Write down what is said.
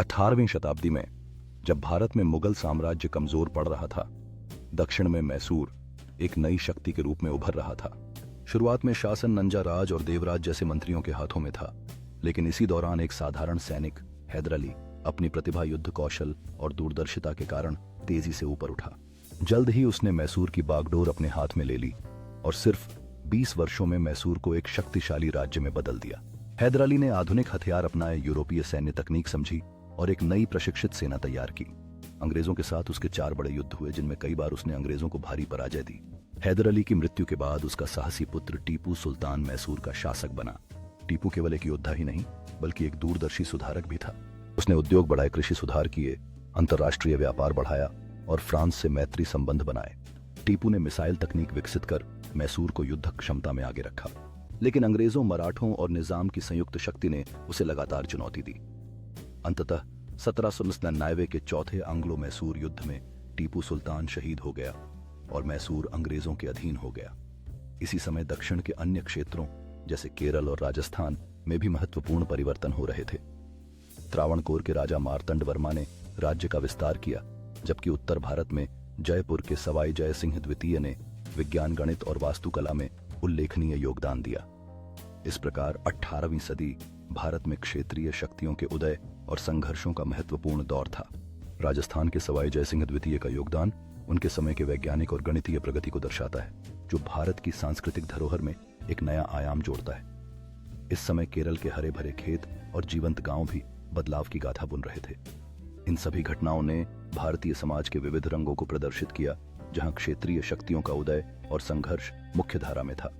18वीं शताब्दी में जब भारत में मुगल साम्राज्य कमजोर पड़ रहा था, दक्षिण में मैसूर एक नई शक्ति के रूप में उभर रहा था। शुरुआत में शासन नंजा राज और देवराज जैसे मंत्रियों के हाथों में था, लेकिन इसी दौरान एक साधारण सैनिक हैदर अली अपनी प्रतिभा, युद्ध कौशल और दूरदर्शिता के कारण तेजी से ऊपर उठा। जल्द ही उसने मैसूर की बागडोर अपने हाथ में ले ली और सिर्फ 20 वर्षों में मैसूर को एक शक्तिशाली राज्य में बदल दिया। हैदर अली ने आधुनिक हथियार अपनाए, यूरोपीय सैन्य तकनीक समझी और एक नई प्रशिक्षित सेना तैयार की। अंग्रेजों के साथ उसके 4 बड़े युद्ध हुए, जिनमें कई बार उसने अंग्रेजों को भारी पराजय दी। हैदर अली की मृत्यु के बाद उसका साहसी पुत्र टीपू सुल्तान मैसूर का शासक बना। टीपू केवल एक योद्धा ही नहीं, बल्कि एक दूरदर्शी सुधारक भी था। उसने उद्योग बढ़ाए, कृषि सुधार किए, अंतर्राष्ट्रीय व्यापार बढ़ाया और फ्रांस से मैत्री संबंध बनाए। टीपू ने मिसाइल तकनीक विकसित कर मैसूर को युद्ध क्षमता में आगे रखा, लेकिन अंग्रेजों, मराठों और निजाम की संयुक्त शक्ति ने उसे लगातार चुनौती दी। अंततः 1799 के चौथे एंग्लो मैसूर युद्ध में टीपू सुल्तान शहीद हो गया और मैसूर अंग्रेजों के अधीन हो गया। इसी समय दक्षिण के अन्य क्षेत्रों जैसे केरल और राजस्थान में भी महत्वपूर्ण परिवर्तन हो रहे थे। त्रावणकोर के राजा मार्तंड वर्मा ने राज्य का विस्तार किया, जबकि उत्तर भारत में जयपुर के सवाई जय सिंह द्वितीय ने विज्ञान, गणित और वास्तुकला में उल्लेखनीय योगदान दिया। इस प्रकार 18वीं सदी भारत में क्षेत्रीय शक्तियों के उदय और संघर्षों का महत्वपूर्ण दौर था। राजस्थान के सवाई जय सिंह द्वितीय का योगदान उनके समय के वैज्ञानिक और गणितीय प्रगति को दर्शाता है, जो भारत की सांस्कृतिक धरोहर में एक नया आयाम जोड़ता है। इस समय केरल के हरे भरे खेत और जीवंत गांव भी बदलाव की गाथा बुन रहे थे। इन सभी घटनाओं ने भारतीय समाज के विविध रंगों को प्रदर्शित किया, जहां क्षेत्रीय शक्तियों का उदय और संघर्ष मुख्य धारा में था।